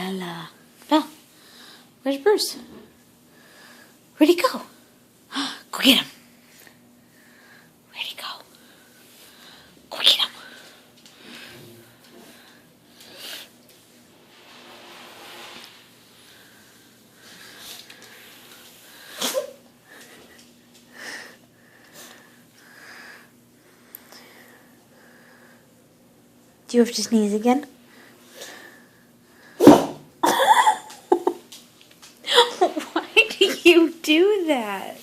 Bella. Bella. Where's Bruce? Where'd he go? Go get him. Where'd he go? Go get him. Do you have to sneeze again? Why do you do that?